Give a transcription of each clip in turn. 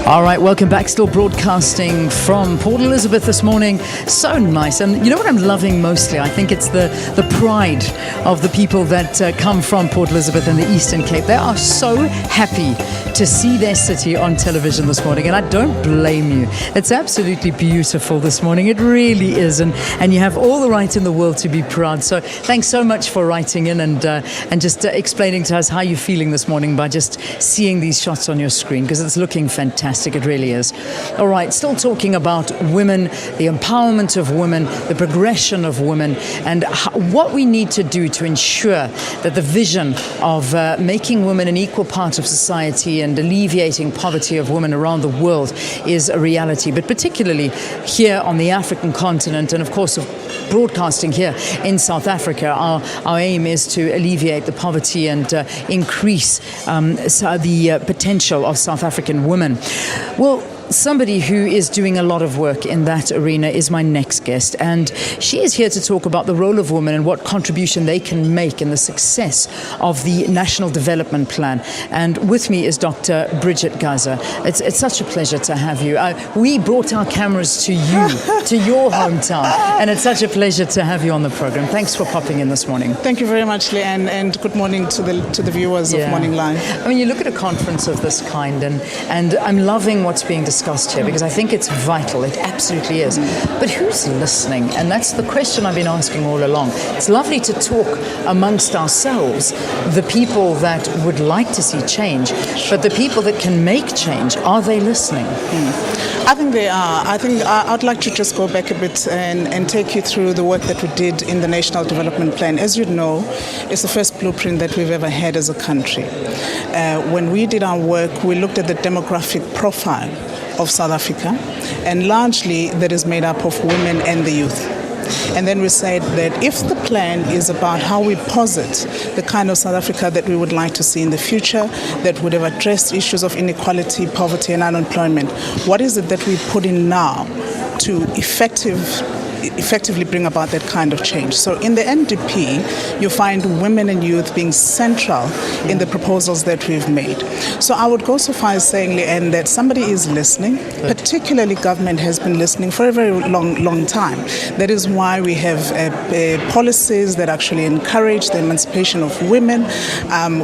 All right, welcome back. Still broadcasting from Port Elizabeth this morning. So nice. And you know what I'm loving mostly? I think it's the pride of the people that come from Port Elizabeth and the Eastern Cape. They are so happy to see their city on television this morning, and I don't blame you. It's absolutely beautiful this morning. It really is, and you have all the right in the world to be proud. So thanks so much for writing in and just explaining to us how you're feeling this morning by just seeing these shots on your screen, because it's looking fantastic. It really is. All right, still talking about women, the empowerment of women, the progression of women, and what we need to do to ensure that the vision of making women an equal part of society and alleviating poverty of women around the world is a reality, but particularly here on the African continent, and of course broadcasting here in South Africa. Our aim is to alleviate the poverty and increase the potential of South African women. Well, somebody who is doing a lot of work in that arena is my next guest, and she is here to talk about the role of women and what contribution they can make in the success of the National Development Plan. And with me is Dr Bridgette Gasa. It's such a pleasure to have you. We brought our cameras to you, to your hometown, and it's such a pleasure to have you on the program. Thanks for popping in this morning. Thank you very much, Leanne, and good morning to the viewers of Morning Live. I mean, you look at a conference of this kind, and I'm loving what's being discussed here, because I think it's vital. It absolutely is. But who's listening? And that's the question I've been asking all along. It's lovely to talk amongst ourselves, the people that would like to see change, but the people that can make change, are they listening? I think they are. I think I'd like to just go back a bit and take you through the work that we did in the National Development Plan. As you know, it's the first blueprint that we've ever had as a country. When we did our work, we looked at the demographic profile of South Africa, and largely that is made up of women and the youth. And then we said that if the plan is about how we posit the kind of South Africa that we would like to see in the future, that would have addressed issues of inequality, poverty and unemployment, what is it that we put in now to effectively bring about that kind of change? So in the NDP, you find women and youth being central in the proposals that we've made. So I would go so far as saying, Leanne, that somebody is listening, particularly government has been listening for a very long time. That is why we have policies that actually encourage the emancipation of women.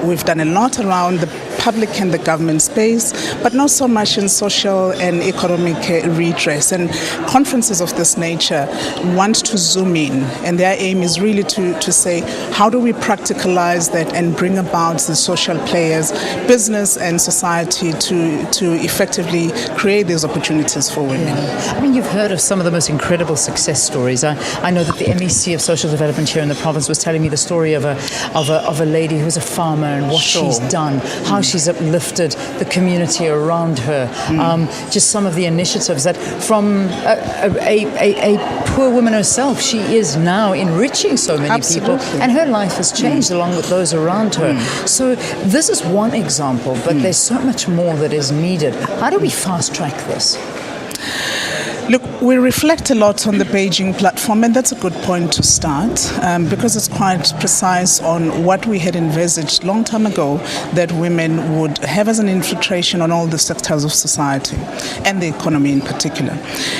We've done a lot around the public and the government space, but not so much in social and economic redress. And conferences of this nature want to zoom in, and their aim is really to say, how do we practicalize that and bring about the social players, business and society to effectively create these opportunities for women. I mean, you've heard of some of the most incredible success stories. I know that the MEC of Social Development here in the province was telling me the story of a lady who's a farmer and what she's done, how she's uplifted the community around her. Just some of the initiatives that from a poor woman herself, she is now enriching so many people, and her life has changed along with those around her. So this is one example, but there's so much more that is needed. How do we fast track this? Look, we reflect a lot on the Beijing platform, and that's a good point to start, because it's quite precise on what we had envisaged long time ago, that women would have as an infiltration on all the sectors of society and the economy in particular.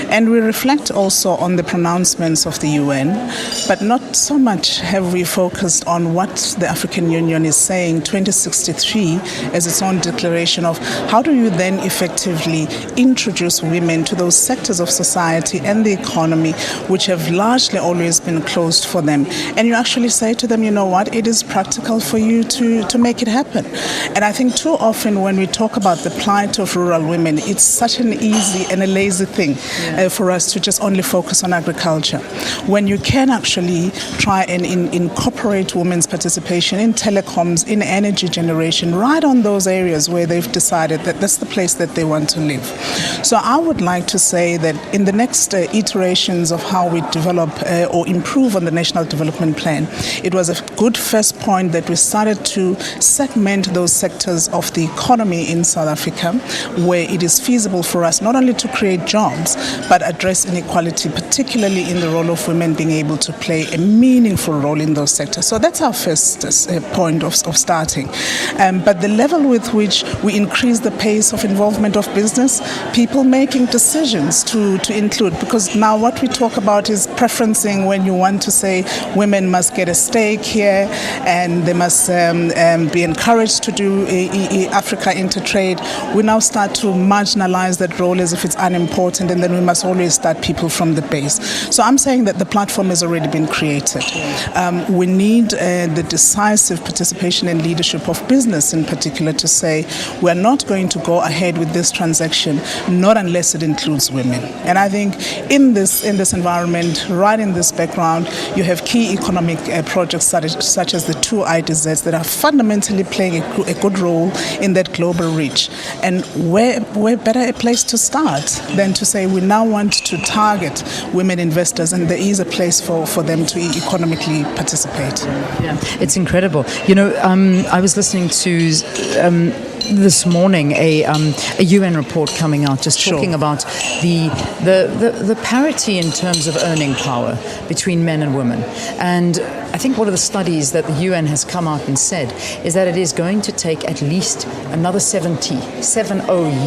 And we reflect also on the pronouncements of the UN, but not so much have we focused on what the African Union is saying 2063 as its own declaration of how do you then effectively introduce women to those sectors of society and the economy which have largely always been closed for them. And you actually say to them, you know what, it is practical for you to make it happen. And I think too often when we talk about the plight of rural women, it's such an easy and a lazy thing for us to just only focus on agriculture. When you can actually try and incorporate women's participation in telecoms, in energy generation, right on those areas where they've decided that that's the place that they want to live. So I would like to say that in the next iterations of how we develop or improve on the National Development Plan, it was a good first point that we started to segment those sectors of the economy in South Africa where it is feasible for us not only to create jobs but address inequality, particularly in the role of women being able to play a meaningful role in those sectors. So that's our first point of starting. But the level with which we increase the pace of involvement of business, people making decisions to include, because now what we talk about is preferencing when you want to say women must get a stake here and they must be encouraged to do Africa Intertrade. We now start to marginalize that role as if it's unimportant, and then we must always start people from the base. So I'm saying that the platform has already been created. We need the decisive participation and leadership of business in particular to say we're not going to go ahead with this transaction not unless it includes women. And I think in this environment, right in this background, you have key economic projects such as the two IDZs that are fundamentally playing a good role in that global reach. And where better a place to start than to say we now want to target women investors, and there is a place for them to economically participate. Yeah, it's incredible. You know, I was listening to this morning a UN report coming out just talking about the parity in terms of earning power between men and women. And I think one of the studies that the UN has come out and said is that it is going to take at least another 70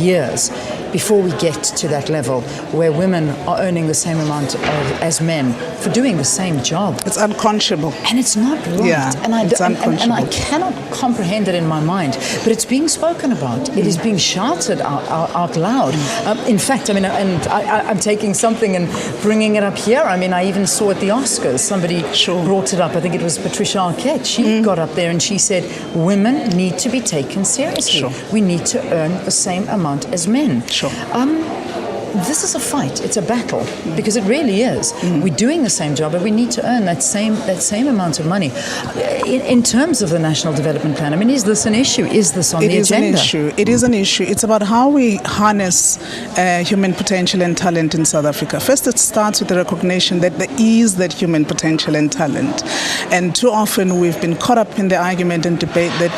years before we get to that level where women are earning the same amount as men for doing the same job. It's unconscionable. And it's not right. Yeah, and I cannot comprehend it in my mind. But it's being spoken about. It is being shouted out loud. In fact, I mean, and I'm taking something and bringing it up here. I mean, I even saw at the Oscars, somebody brought it up. I think it was Patricia Arquette. She got up there and she said, women need to be taken seriously. We need to earn the same amount as men. This is a fight. It's a battle because it really is. We're doing the same job, but we need to earn that same amount of money. In terms of the National Development Plan, I mean, is this an issue? Is this on the agenda? It is an issue. It is an issue. It's about how we harness human potential and talent in South Africa. First, it starts with the recognition that there is that human potential and talent. And too often we've been caught up in the argument and debate that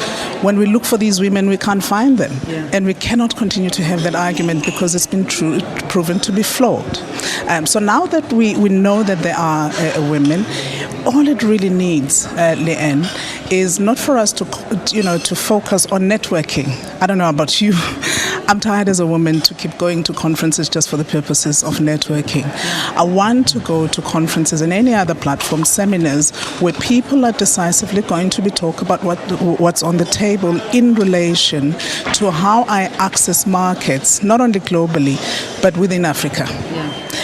when we look for these women, we can't find them. And we cannot continue to have that argument because it's been proven to be flawed. So now that we know that there are women, all it really needs, Leanne, is not for us to focus on networking. I don't know about you. I'm tired as a woman to keep going to conferences just for the purposes of networking. I want to go to conferences and any other platform, seminars, where people are decisively going to be talking about what's on the table in relation to how I access markets, not only globally, but within Africa.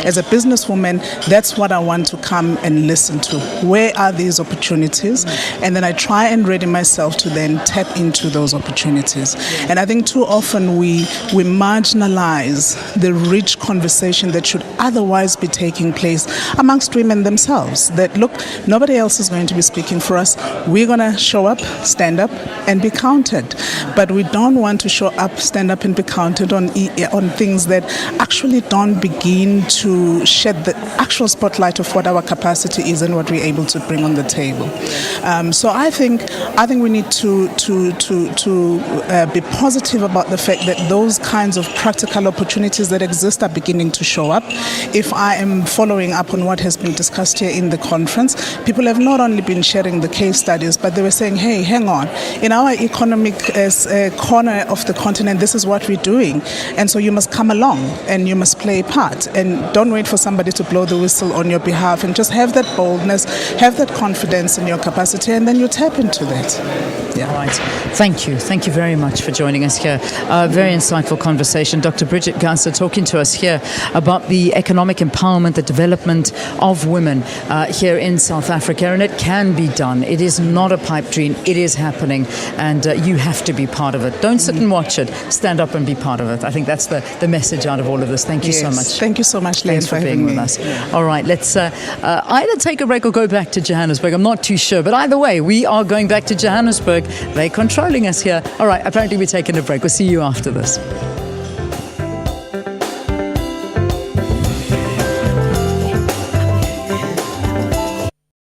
As a businesswoman, that's what I want to come and listen to. Where are these opportunities? And then I try and ready myself to then tap into those opportunities. And I think too often we marginalize the rich conversation that should otherwise be taking place amongst women themselves. That, look, nobody else is going to be speaking for us. We're going to show up, stand up, and be counted. But we don't want to show up, stand up, and be counted on things that actually don't begin to shed the actual spotlight of what our capacity is and what we're able to bring on the table. So I think we need to be positive about the fact that those kinds of practical opportunities that exist are beginning to show up. If I am following up on what has been discussed here in the conference, people have not only been sharing the case studies, but they were saying, hey, hang on, in our economic corner of the continent, this is what we're doing. And so you must come along and you must play a part. And don't wait for somebody to blow the whistle on your behalf, and just have that boldness, have that confidence in your capacity, and then you tap into that. Yeah. Right. Thank you. Thank you very much for joining us here. Very insightful conversation. Dr. Bridgette Gasa talking to us here about the economic empowerment, the development of women here in South Africa. And it can be done. It is not a pipe dream. It is happening. And you have to be part of it. Don't sit and watch it. Stand up and be part of it. I think that's the message out of all of this. Thank you so much. Thank you so much, Leanne, Thanks for being with us. All right. Let's either take a break or go back to Johannesburg. I'm not too sure. But either way, we are going back to Johannesburg. They're controlling us here. All right, apparently we're taking a break. We'll see you after this.